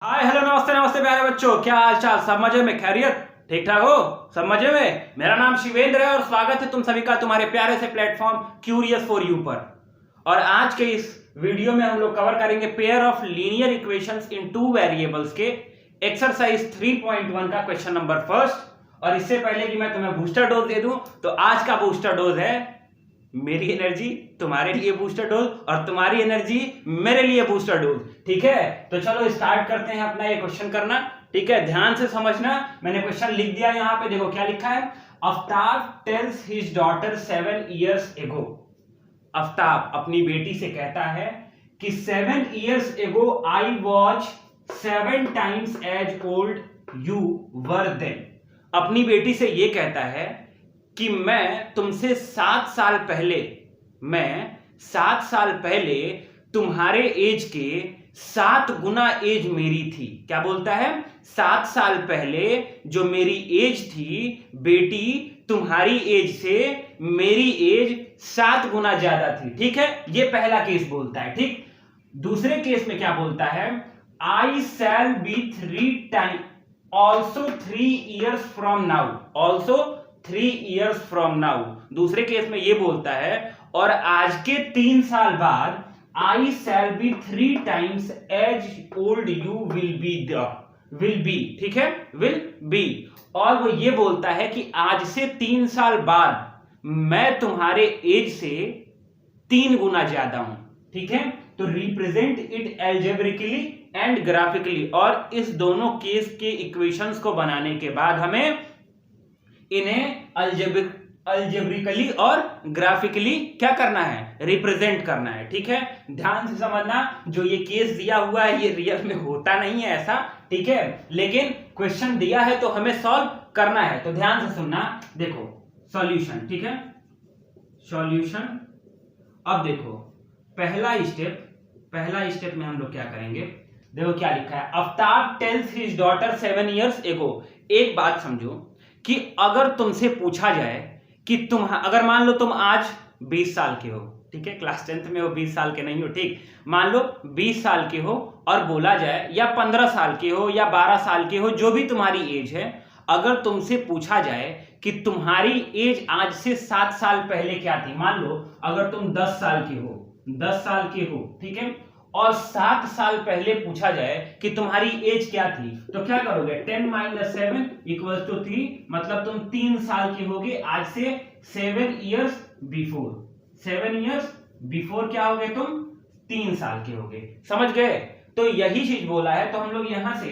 Hi hello नमस्ते नमस्ते प्यारे बच्चों, क्या हाल चाल? सब मजे में? खैरियत? ठीक ठाक हो? सब मजे में? मेरा नाम शिवेंद्र है और स्वागत है तुम सभी का तुम्हारे प्यारे से प्लेटफॉर्म क्यूरियस फॉर यू पर। और आज के इस वीडियो में हम लोग कवर करेंगे pair of linear equations in two variables के एक्सरसाइज 3.1 का क्वेश्चन नंबर फर्स्ट। और इससे पहले कि मैं तुम्हें बूस्टर डोज दे दूं, तो आज का बूस्टर डोज है मेरी एनर्जी तुम्हारे लिए बूस्टर डोज और तुम्हारी एनर्जी मेरे लिए बूस्टर डोज। ठीक है, तो चलो स्टार्ट करते हैं अपना ये क्वेश्चन करना। ठीक है, ध्यान से समझना। मैंने क्वेश्चन लिख दिया यहां पे, देखो क्या लिखा है। Aftab tales his daughter 7 years एगो। आफ्ताब अपनी बेटी से कहता है कि 7 years ago I was 7 times as old you were then. अपनी बेटी से ये कहता है कि मैं 7 साल पहले तुम्हारे एज के 7 गुना एज मेरी थी। क्या बोलता है? 7 साल पहले जो मेरी एज थी बेटी, तुम्हारी एज से मेरी एज 7 गुना ज्यादा थी। ठीक है, ये पहला केस बोलता है। ठीक, दूसरे केस में क्या बोलता है? I shall be 3 time also 3 years from now. Also 3 years from now. दूसरे केस में ये बोलता है और आज के 3 साल बाद I shall be 3 times as old you will be. ठीक है, विल बी। और वो ये बोलता है कि आज से 3 साल बाद मैं तुम्हारे एज से 3 गुना ज्यादा हूं। ठीक है, तो represent it algebraically and graphically. और इस दोनों केस के इक्वेशंस को बनाने के बाद हमें इन्हें अल्जेब्रिकली और ग्राफिकली क्या करना है? रिप्रेजेंट करना है। ठीक है, ध्यान से समझना। जो ये केस दिया हुआ है ये रियल में होता नहीं है ऐसा। ठीक है, लेकिन क्वेश्चन दिया है तो हमें सॉल्व करना है, तो ध्यान से सुनना। देखो सॉल्यूशन। ठीक है, सॉल्यूशन। अब देखो पहला स्टेप में हम लोग क्या करेंगे। देखो क्या लिखा है। Aftab tales his daughter 7 years एगो। एक बात समझो कि अगर तुमसे पूछा जाए कि अगर मान लो तुम आज 20 साल के हो, ठीक है, क्लास 10th में हो, 20 साल के नहीं हो, ठीक, मान लो 20 साल के हो और बोला जाए या 15 साल के हो या 12 साल के हो, जो भी तुम्हारी एज है, अगर तुमसे पूछा जाए कि तुम्हारी एज आज से 7 साल पहले क्या थी। मान लो अगर तुम 10 साल के हो, ठीक है, और 7 साल पहले पूछा जाए कि तुम्हारी एज क्या थी, तो क्या करोगे? 10 - 7 = 3, मतलब तुम 3 साल के होगे आज से 7 years बिफोर। 7 years बिफोर क्या होगे तुम? 3 साल के होगे। समझ गए? तो यही चीज बोला है। तो हम लोग यहां से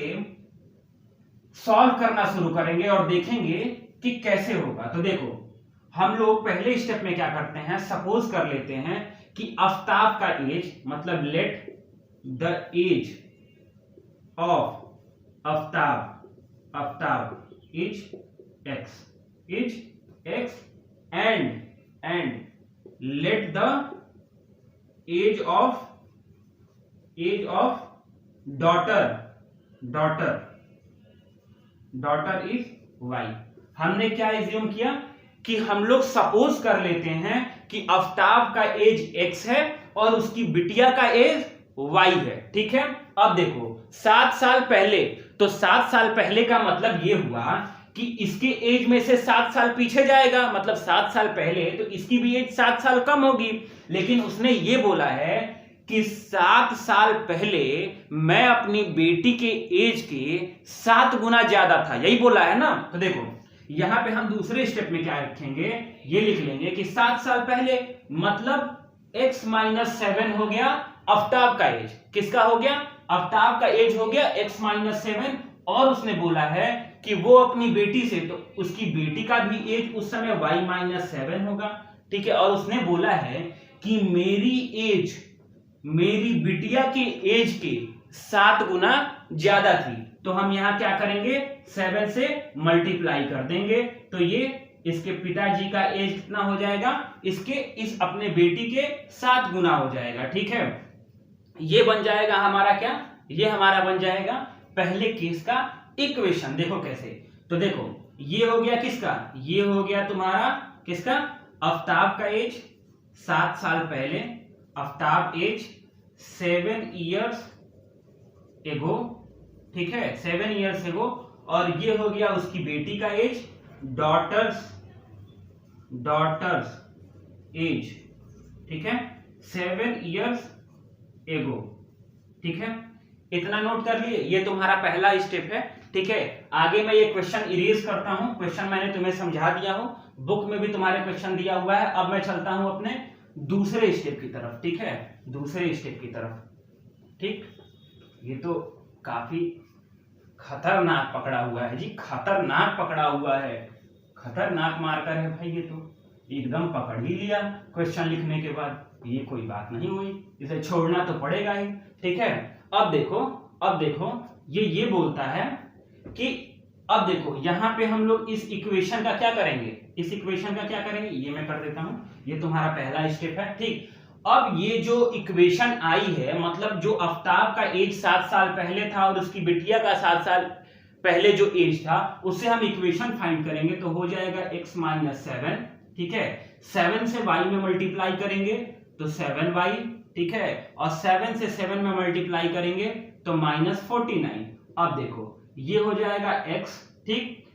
सॉल्व करना शुरू करेंगे और देखेंगे कि कैसे होगा। तो देखो हम लोग पहले स्टेप में क्या करते हैं, सपोज कर लेते हैं कि आफ्ताब का एज, मतलब let the age of Aftab is x and let the age of daughter is y. हमने क्या एज्यूम किया कि हम लोग सपोज कर लेते हैं कि आफ्ताब का एज एक्स है और उसकी बिटिया का एज वाई है। ठीक है, अब देखो 7 साल पहले, तो 7 साल पहले का मतलब ये हुआ कि इसके एज में से 7 साल पीछे जाएगा, मतलब 7 साल पहले, तो इसकी भी एज 7 साल कम होगी। लेकिन उसने ये बोला है कि 7 साल पहले मैं अपनी बेटी के एज के 7 गुना ज्यादा था, यही बोला है ना। तो देखो यहां पे हम दूसरे स्टेप में क्या रखेंगे, ये लिख लेंगे कि 7 साल पहले मतलब x - 7 हो गया आफ्ताब का एज। किसका हो गया? आफ्ताब का एज हो गया x - 7। और उसने बोला है कि वो अपनी बेटी से, तो उसकी बेटी का भी एज उस समय y - 7 होगा। ठीक है, और उसने बोला है कि मेरी बिटिया के एज के 7 गुना ज्यादा थी। तो हम यहां क्या करेंगे? 7 से मल्टीप्लाई कर देंगे, तो ये इसके पिताजी का एज कितना हो जाएगा? इस अपने बेटी के 7 गुना हो जाएगा। ठीक है, ये बन जाएगा हमारा क्या? ये हमारा बन जाएगा पहले केस का इक्वेशन। देखो कैसे। तो देखो ये हो गया किसका? ये हो गया तुम्हारा किसका? आफ्ताब का एज 7 साल पहले, आफ्ताब एज 7 years एगो ठीक है, 7 ईयर्स एगो। और ये हो गया उसकी बेटी का एज, डॉटर्स एज, ठीक है, 7 ईयर्स एगो, ठीक है। इतना नोट कर लिए, ये तुम्हारा पहला स्टेप है, ठीक है। आगे मैं ये क्वेश्चन इरेज करता हूं, क्वेश्चन मैंने तुम्हें समझा दिया हूं, बुक में भी तुम्हारे क्वेश्चन दिया हुआ है। अब मैं चलता हूं अपने दूसरे स्टेप की तरफ, ठीक है, दूसरे स्टेप की तरफ, ठीक। ये तो काफी खतरनाक पकड़ा हुआ है जी, खतरनाक पकड़ा हुआ है, खतरनाक मार्कर है भाई, ये तो एकदम पकड़ ही लिया क्वेश्चन लिखने के बाद। ये कोई बात नहीं हुई, इसे छोड़ना तो पड़ेगा ही, ठीक है। अब देखो ये बोलता है कि अब देखो यहां पे हम लोग इस इक्वेशन का क्या करेंगे, इस इक्वेशन का क्या करेंगे, ये मैं कर देता हूं, ये तुम्हारा पहला स्टेप है, ठीक। अब ये जो इक्वेशन आई है, मतलब जो आफ्ताब का एज 7 साल पहले था और उसकी बिटिया का 7 साल पहले जो एज था, उससे हम इक्वेशन फाइंड करेंगे तो हो जाएगा x - 7, ठीक है। 7 से y में मल्टीप्लाई करेंगे तो 7y, ठीक है, और 7 से 7 में मल्टीप्लाई करेंगे तो -49। अब देखो ये हो जाएगा x, ठीक,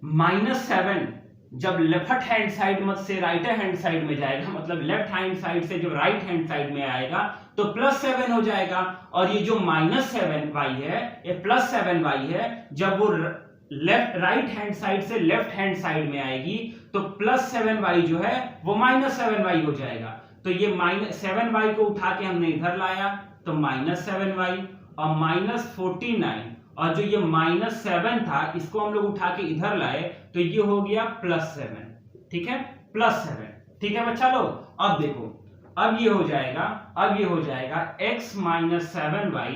-7 जब लेफ्ट हैंड साइड मत से राइट हैंड साइड में जाएगा, मतलब लेफ्ट हैंड साइड से जब राइट हैंड साइड में आएगा तो +7 हो जाएगा। और ये जो -7y है, ये +7y है, जब वो राइट हैंड साइड से लेफ्ट हैंड साइड में आएगी तो +7y जो है वो -7y हो जाएगा। तो ये -7y को उठा के हमने इधर लाया तो -7y और -49, और जो ये -7 था इसको हम लोग उठा के इधर लाए तो ये हो गया +7, ठीक है, +7, ठीक है बच्चा लोग। अब देखो, अब ये हो जाएगा x - 7y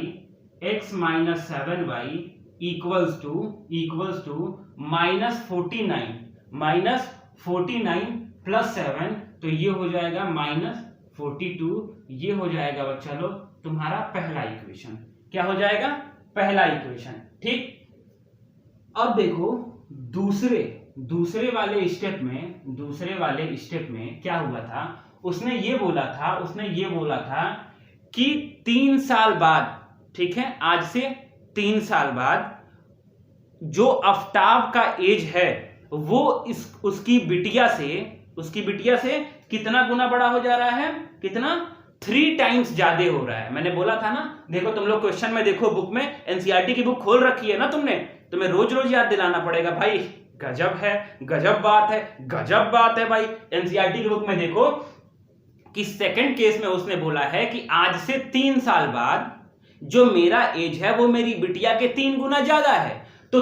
इक्वल्स टू -49 + 7, तो ये हो जाएगा -42। ये हो जाएगा बच्चा लोग तुम्हारा पहला इक्वेशन। क्या हो जाएगा? पहला इक्वेशन, ठीक। अब देखो दूसरे वाले स्टेप में क्या हुआ था, उसने ये बोला था कि 3 साल बाद, ठीक है, आज से 3 साल बाद जो आफ्ताब का एज है वो उसकी बिटिया से कितना गुना बड़ा हो जा रहा है, कितना 3 टाइम्स ज्यादा हो रहा है। मैंने बोला था ना, देखो तुम लोग क्वेश्चन में देखो, बुक में एनसीईआरटी की बुक खोल रखी है ना तुमने, तुम्हें रोज रोज याद दिलाना पड़ेगा भाई। गजब है, गजब बात है भाई। एनसीईआरटी की बुक में देखो कि सेकंड केस में उसने बोला है कि आज से 3 साल बाद जो मेरा एज है वो मेरी बिटिया के 3 गुना ज्यादा है। तो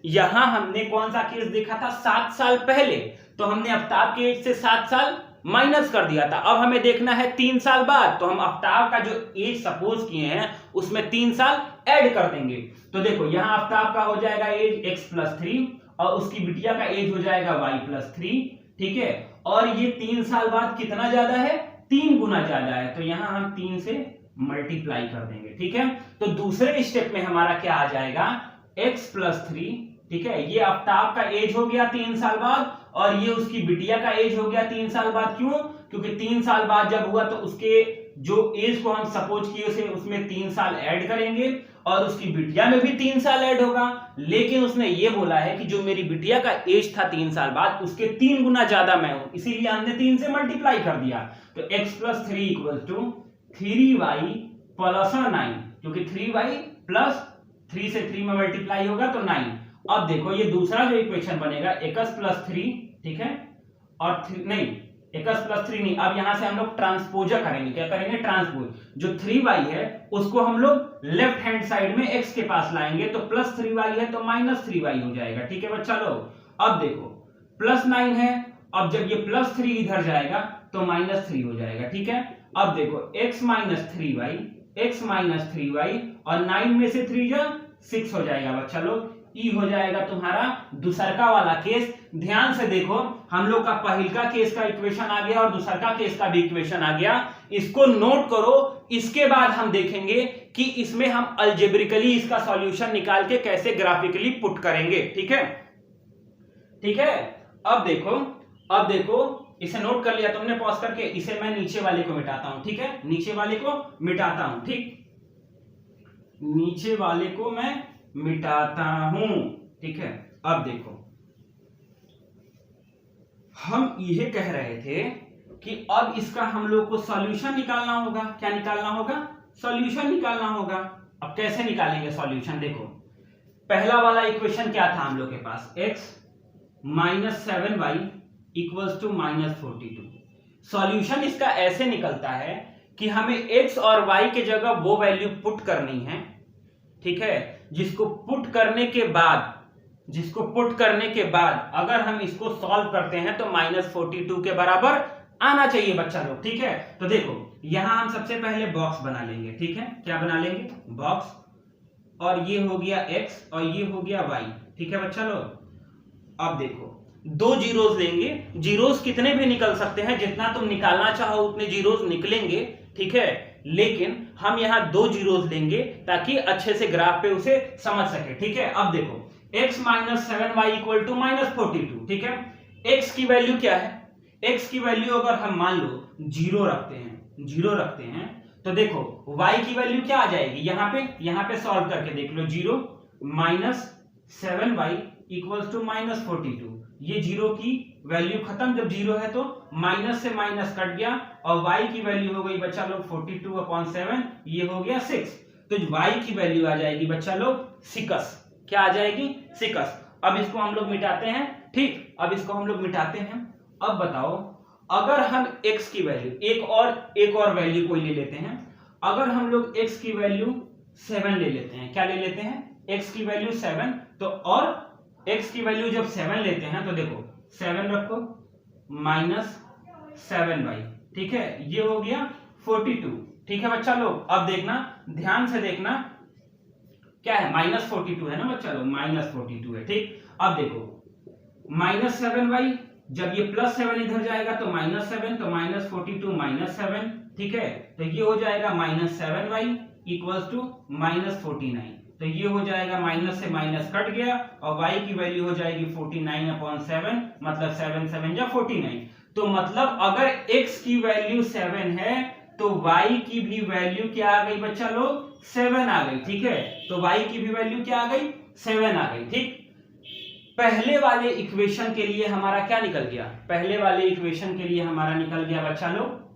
यहां हमने कौन सा केस देखा था? 7 साल पहले, तो हमने आफ्ताब के एज से 7 साल माइनस कर दिया था। अब हमें देखना है 3 साल बाद, तो हम आफ्ताब का जो एज सपोज किए हैं उसमें 3 साल ऐड कर देंगे। तो देखो यहां आफ्ताब का हो जाएगा एज x + 3 और उसकी बिटिया का एज हो जाएगा y + 3, ठीक है। और ये 3 साल बाद कितना ज्यादा है? 3 गुना ज्यादा है, तो यहां हम 3 से मल्टीप्लाई कर देंगे, ठीक है। तो दूसरे स्टेप में हमारा क्या आ जाएगा? x + 3, ठीक है। ये आफ्ताब का एज हो गया 3 साल बाद और ये उसकी बिटिया का एज हो गया 3 साल बाद। क्यों? क्योंकि 3 साल बाद जब हुआ तो उसके जो एज को हम सपोज किए उसमें 3 साल ऐड करेंगे और उसकी बिटिया में भी 3 साल ऐड होगा। लेकिन उसने ये बोला है कि जो मेरी बिटिया का एज था 3 साल बाद उसके 3 गुना ज्यादा मैं हूं, इसीलिए हमने 3 से मल्टीप्लाई कर दिया। तो x + 3 = 3y + 9, क्योंकि 3y प्लस 3 से 3 में मल्टीप्लाई होगा तो 9। अब देखो ये दूसरा जो इक्वेशन बनेगा x + 3, ठीक है, और x + 3 नहीं, अब यहां से हम लोग ट्रांसपोजर करेंगे। क्या करेंगे? ट्रांसपोज। जो 3y है उसको हम लोग लेफ्ट हैंड साइड में x के पास लाएंगे तो +3y है तो -3y हो जाएगा, ठीक है बच्चा लोग। अब देखो +9 है, अब जब ये +3 इधर जाएगा तो -3 हो जाएगा, ठीक है। अब देखो x - 3y और 9 में से 3 जा 6 हो जाएगा बच्चा लोग। ई हो जाएगा तुम्हारा दूसरका वाला केस। ध्यान से देखो, हम लोग का पहिलका केस का इक्वेशन आ गया और दूसरका केस का भी इक्वेशन आ गया। इसको नोट करो, इसके बाद हम देखेंगे कि इसमें हम अलजेब्रिकली इसका सॉल्यूशन निकाल के कैसे ग्राफिकली पुट करेंगे, ठीक है, ठीक है। अब देखो इसे नोट कर लिया तुमने पॉज करके, इसे मैं नीचे वाले को मिटाता हूं, ठीक है, नीचे वाले को मिटाता हूं, ठीक। नीचे वाले को मैं मिटाता हूं। ठीक है, अब देखो हम यह कह रहे थे कि अब इसका हम लोग को सॉल्यूशन निकालना होगा। क्या निकालना होगा? सॉल्यूशन निकालना होगा। अब कैसे निकालेंगे सॉल्यूशन? देखो पहला वाला इक्वेशन क्या था हम लोग के पास, x minus 7y equals to minus 42। Solution इसका ऐसे निकलता है कि हमें x और y के जगह वो वैल्यू पुट करनी है, ठीक है, जिसको पुट करने के बाद अगर हम इसको सॉल्व करते हैं तो माइनस 42 के बराबर आना चाहिए बच्चा लोग। ठीक है, तो देखो यहां हम सबसे पहले बॉक्स बना लेंगे। ठीक है, क्या बना लेंगे? बॉक्स, और ये हो गया x और ये हो गया y। ठीक है बच्चा लोग, अब देखो दो जीरोस लेंगे। जीरोस कितने भी निकल सकते हैं, जितना तुम निकालना चाहो उतने जीरोस निकलेंगे। ठीक है, लेकिन हम यहां दो जीरोस लेंगे ताकि अच्छे से ग्राफ पे उसे समझ सके। ठीक है, अब देखो x minus 7y equal to minus 42। ठीक है, x की वैल्यू क्या है? x की वैल्यू अगर हम मान लो जीरो रखते हैं तो देखो y की वैल्यू क्या आ जाएगी? यहां पे सॉल्व करके देख लो। 0 minus 7y equals to minus 42। ये जीरो की वैल्यू खत्म, जब जीरो है तो माइनस से माइनस कट गया और y की वैल्यू हो गई बच्चा लोग 42/7, ये हो गया 6। तो y की वैल्यू आ जाएगी बच्चा लोग 6। क्या आ जाएगी? 6। अब इसको हम लोग मिटाते हैं। ठीक, अब इसको हम लोग मिटाते हैं। अब बताओ अगर हम x की वैल्यू एक और वैल्यू कोई ले लेते हैं। अगर हम लोग x की वैल्यू 7 ले लेते हैं, क्या ले लेते हैं? x की वैल्यू 7, तो और x की वैल्यू जब 7 लेते हैं तो देखो 7 रखो माइनस 7y। ठीक है, ये हो गया 42। ठीक है बच्चा लोग, अब देखना, ध्यान से देखना, क्या है? माइनस 42 है ना बच्चा लोग, माइनस 42 है। ठीक, अब देखो माइनस 7y, जब ये प्लस 7 इधर जाएगा तो माइनस 7, तो माइनस 42 माइनस 7। ठीक है, तो ये हो जाएगा minus 7y equals to minus 49। तो ये हो जाएगा, माइनस से माइनस कट गया और y की वैल्यू हो जाएगी 49/7, मतलब 7 7 या 49। तो मतलब अगर x की वैल्यू 7 है तो y की भी वैल्यू क्या आ गई बच्चा लोग? 7 आ गई। ठीक है, तो y की भी वैल्यू क्या आ गई? 7 आ गई। ठीक, पहले वाले इक्वेशन के लिए हमारा क्या निकल गया? पहले वाले इक्वेशन के लिए हमारा निकल गया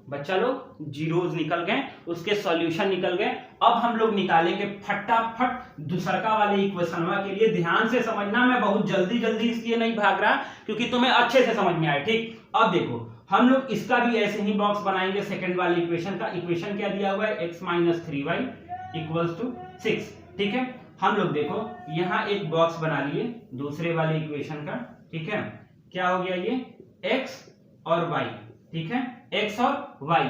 बच्चा लोग जीरोस निकल गए, उसके सॉल्यूशन निकल गए। अब हम लोग निकालेंगे फटाफट दूसरा वाले इक्वेशन के लिए। ध्यान से समझना, मैं बहुत जल्दी इसलिए नहीं भाग रहा क्योंकि तुम्हें अच्छे से समझ में आए। ठीक, अब देखो हम लोग इसका भी ऐसे ही बॉक्स बनाएंगे। सेकंड वाले इक्वेशन का इक्वेशन क्या दिया हुआ है? x minus 3y equals to 6। ठीक है, हम लोग देखो यहां एक बॉक्स बना लिए दूसरे वाले इक्वेशन का। ठीक है, क्या हो गया? ये x और y। ठीक है, x और y।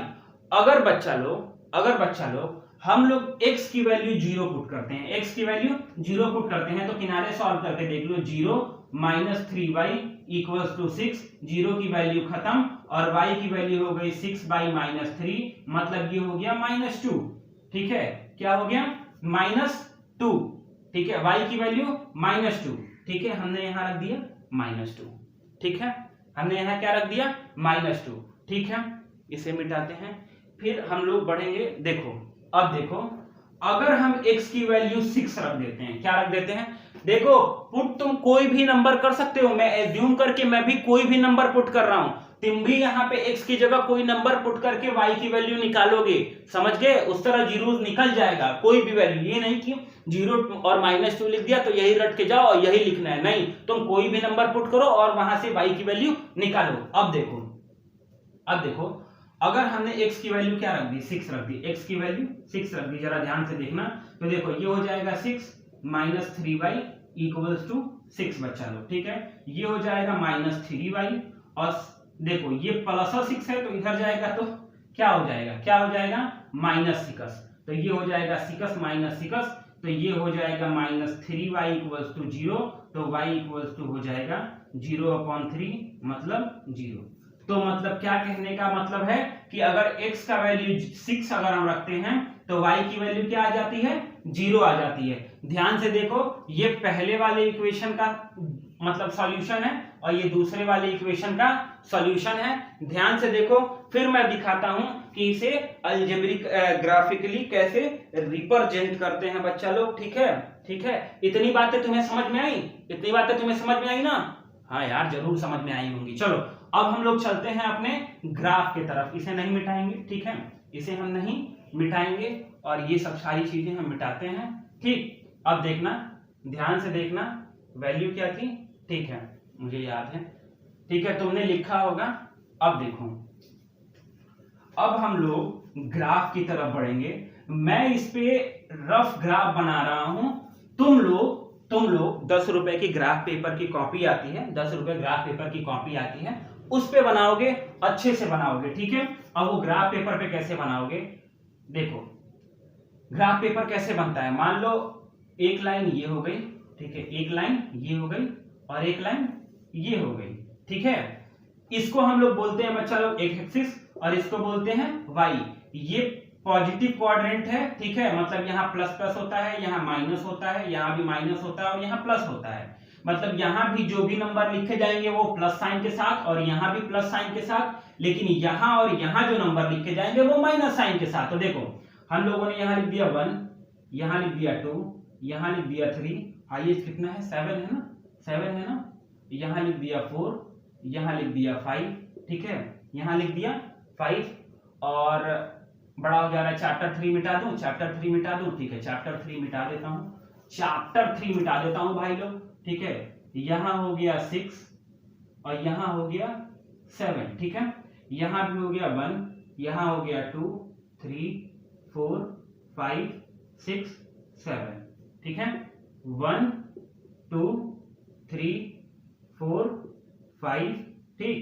अगर बच्चा लोग हम लोग x की वैल्यू 0 पुट करते हैं, x की वैल्यू 0 पुट करते हैं तो किनारे सॉल्व करके देख लो। 0 माइनस 3y इक्वल्स टू 6, 0 की वैल्यू खत्म और y की वैल्यू हो गई 6/-3, मतलब ये हो गया -2। ठीक है, क्या हो गया? -2। ठीक है, y की वैल्यू -2। ठीक है, हमने यहां रख दिया -2। ठीक है, हमने यहां क्या रख दिया? -2। ठीक है, इसे मिटाते हैं, फिर हम लोग बढ़ेंगे। देखो अब देखो अगर हम x की वैल्यू 6 रख देते हैं, क्या रख देते हैं? देखो पुट तुम कोई भी नंबर कर सकते हो, मैं एज्यूम करके मैं भी कोई भी नंबर पुट कर रहा हूं, तुम भी यहां पे x की जगह कोई नंबर पुट करके y की वैल्यू निकालोगे। समझ गए? उस तरह जीरो निकल जाएगा, कोई भी वैल्यू। ये नहीं कि 0 और -2 लिख दिया तो यही रट के जाओ और यही लिखना है, नहीं, तुम कोई भी नंबर पुट करो और वहां से y की वैल्यू निकालो। अब देखो अगर हमने x की वैल्यू क्या रख दी? 6 रख दी। x की वैल्यू 6 रख दी, जरा ध्यान से देखना। तो देखो ये हो जाएगा 6 माइनस 3y इक्वल्स टू 6 बच्चा लोग। ठीक है, ये हो जाएगा -3y और देखो ये +6 है तो इधर जाएगा तो क्या हो जाएगा? -6। तो ये हो जाएगा 6 माइनस 6, तो ये हो जाएगा -3y इक्वल्स टू 0, तो y इक्वल्स टू हो जाएगा 0/3, मतलब 0। तो मतलब क्या कहने का मतलब है कि अगर x का वैल्यू 6 अगर हम रखते हैं तो y की वैल्यू क्या आ जाती है? 0 आ जाती है। ध्यान से देखो, ये पहले वाले इक्वेशन का मतलब सॉल्यूशन है और ये दूसरे वाले इक्वेशन का सॉल्यूशन है। ध्यान से देखो, फिर मैं दिखाता हूं कि इसे अलजेब्रिक ग्राफिकली कैसे रिप्रेजेंट करते हैं बच्चा लोग। ठीक है, ठीक है, इतनी बातें तुम्हें समझ में आई? इतनी बातें तुम्हें समझ में आई ना? हाँ यार, जरूर समझ में आई होंगी। चलो अब हम लोग चलते हैं अपने ग्राफ की तरफ। इसे नहीं मिटाएंगे, ठीक है, इसे हम नहीं मिटाएंगे और ये सब सारी चीजें हम मिटाते हैं। ठीक, अब देखना, ध्यान से देखना, वैल्यू क्या थी? ठीक है, मुझे याद है, ठीक है, तुमने लिखा होगा। अब देखो, अब हम लोग ग्राफ की तरफ बढ़ेंगे। मैं इस पे रफ ग्राफ बना रहा हूं। तुम लोग 10 रुपए की ग्राफ पेपर की कॉपी आती है, 10 रुपए ग्राफ पेपर की कॉपी आती है, उस पे बनाओगे, अच्छे से बनाओगे। ठीक है, अब वो ग्राफ पेपर पे कैसे बनाओगे? देखो, ग्राफ पेपर कैसे बनता है। मान लो एक लाइन ये हो गई, ठीक है, एक लाइन ये हो गई और एक लाइन ये हो गई। ठीक है, इसको हम लोग बोलते हैं बच्चा लोग एक एक्सिस और इसको बोलते हैं वाई। ये पॉजिटिव क्वाड्रेंट है। ठीक है, मतलब यहाँ प्लस प्लस होता है, यहाँ माइनस होता है, यहाँ भी माइनस होता है और यहाँ प्लस होता है। मतलब यहाँ भी जो भी नंबर लिखे जाएंगे वो प्लस साइन के साथ और यहाँ भी प्लस साइन के साथ, लेकिन यहाँ और यहाँ जो नंबर लिखे जाएंगे वो माइनस साइन के साथ। तो देखो, हम लोगों ने यहाँ लिख दिया 1, यहाँ लिख दिया 2, यहाँ लिख दिया 3, हाईएस्ट कितना है? 7 है ना, 7 है ना, यहाँ लिख दिया 4, यहाँ लिख दिया 5, ठीक है, यहाँ लिख दिया 5 और बड़ा हो जा रहा है। चैप्टर 3 मिटा दूं, चैप्टर 3 मिटा दूं, ठीक है, चैप्टर 3 मिटा देता हूं, चैप्टर 3 मिटा देता हूं भाई लोग। ठीक है, यहां हो गया 6 और यहां हो गया 7, ठीक है, यहां भी हो गया 1, यहां हो गया 2, 3, 4, 5, 6, 7, ठीक है, 1, 2, 3, 4, 5, ठीक,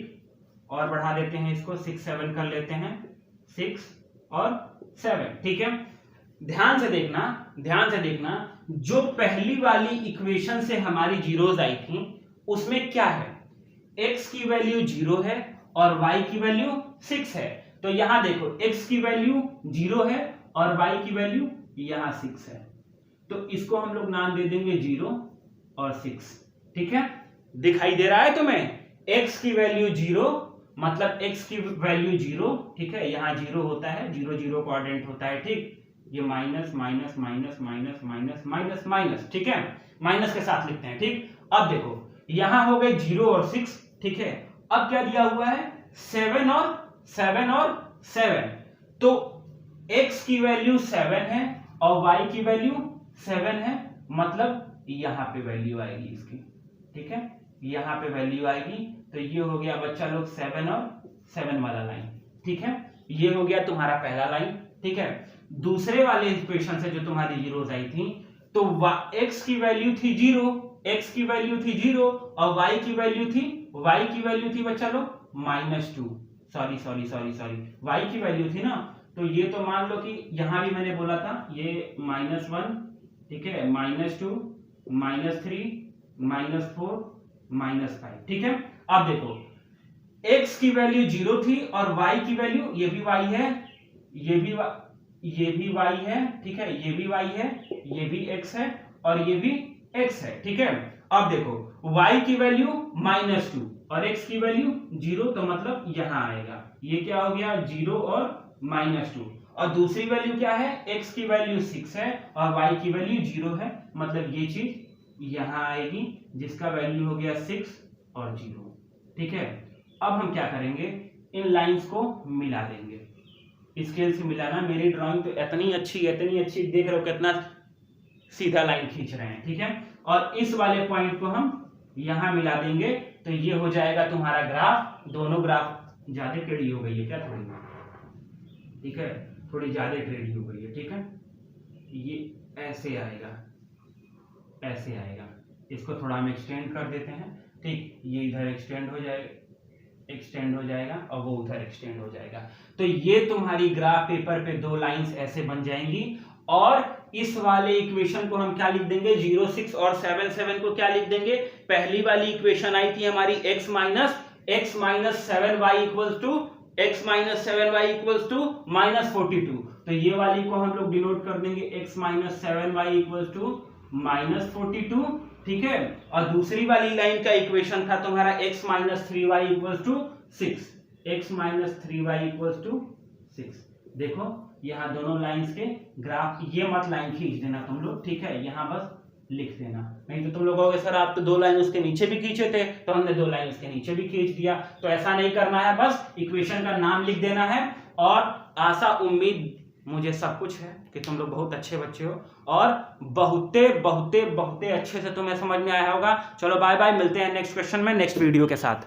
और बढ़ा देते हैं इसको, 6, 7 कर लेते हैं, 6 और 7, ठीक है। ध्यान से देखना, ध्यान से देखना, जो पहली वाली इक्वेशन से हमारी जीरोज आई थी उसमें क्या है? x की वैल्यू 0 है और y की वैल्यू 6 है। तो यहां देखो, x की वैल्यू 0 है और y की वैल्यू यहां 6 है, तो इसको हम लोग नाम दे देंगे 0 और 6, ठीक है। दिखाई दे रहा है तुम्हें? x की वैल्यू 0 मतलब x की वैल्यू 0, ठीक है, यहाँ 0 होता है, 0 0 क्वाड्रेंट होता है, ठीक, ये minus minus minus minus minus minus minus, ठीक है, माइनस के साथ लिखते हैं, ठीक। अब देखो, यहां हो गए 0 और 6, ठीक है, अब क्या दिया हुआ है? 7 और 7 और 7, तो x की वैल्यू 7 है और y की वैल्यू 7 है, मतलब यहां पे वैल्यू आएगी इसकी, ठीक है, यहां पे वैल्यू आएगी। तो ये हो गया बच्चा लोग 7 और 7 वाला लाइन, ठीक है, ये हो गया तुम्हारा पहला लाइन, ठीक है। दूसरे वाले इक्वेशन से जो तुम्हारी जीरोज आई थी, तो x की वैल्यू थी 0, x की वैल्यू थी 0 और y की वैल्यू थी बच्चा लोग -2, sorry sorry sorry sorry, y की वैल्यू थी ना, तो ये तो मान लो कि यहां भी मैंने बोला था ये -1, ठीक है, -2, -3, -4, -5, ठीक है। अब देखो, x की वैल्यू 0 थी और y की वैल्यू, ये भी y है, ये भी y है, ठीक है, ये भी y है, ये भी x है और ये भी x है, ठीक है। अब देखो, y की वैल्यू -2 और x की वैल्यू 0, तो मतलब यहां आएगा, ये क्या हो गया? 0 और -2, और दूसरी वैल्यू क्या है? x की वैल्यू 6 है और y की वैल्यू 0 है, मतलब ये चीज यहां आएगी, जिसका वैल्यू हो गया 6 और 0, ठीक है। अब हम क्या करेंगे? इन लाइंस को मिला देंगे, स्केल से मिलाना। मेरी ड्राइंग तो इतनी अच्छी देख रहे हो, कितना सीधा लाइन खींच रहे हैं, ठीक है। और इस वाले पॉइंट को हम यहां मिला देंगे, तो ये हो जाएगा तुम्हारा ग्राफ। दोनों ग्राफ ज्यादा टेढ़ी हो गई है क्या? थोड़ी, ठीक है, थोड़ी ज्यादा टेढ़ी हो गई है, ठीक है। ये ऐसे आएगा, ऐसे आएगा, इसको थोड़ा हम एक्सटेंड कर देते हैं, ठीक, ये इधर एक्सटेंड हो जाएगा और वो उधर एक्सटेंड हो जाएगा। तो ये तुम्हारी ग्राफ पेपर पे 2 लाइंस ऐसे बन जाएंगी। और इस वाले इक्वेशन को हम क्या लिख देंगे? 0, 6 और 7, 7 को क्या लिख देंगे? पहली वाली इक्वेशन आई थी हमारी x minus 7y equals to -42, तो ये वाली को हम लोग डिनोट कर देंगे x minus 7y equals to -42, ठीक है। और दूसरी वाली लाइन का इक्वेशन था तुम्हारा x minus 3y equals to 6, x minus 3y equals to 6। देखो यहाँ दोनों लाइंस के ग्राफ, ये मत लाइन खींच देना तुम लोग, ठीक है, यहाँ बस लिख देना, नहीं तो तुम लोग कहोगे सर आप तो 2 लाइन उसके नीचे भी खींचे थे, तो हमने 2 लाइन उसके नीचे भी खींच दिया। तो ऐसा नहीं करना है, बस इक्वेशन का नाम लिख देना है। और आशा उम्मीद मुझे सब कुछ है कि तुम लोग बहुत अच्छे बच्चे हो और बहुते बहुते बहुते अच्छे से तुम्हें समझ में आया होगा। चलो बाय बाय, मिलते हैं नेक्स्ट क्वेश्चन में नेक्स्ट वीडियो के साथ।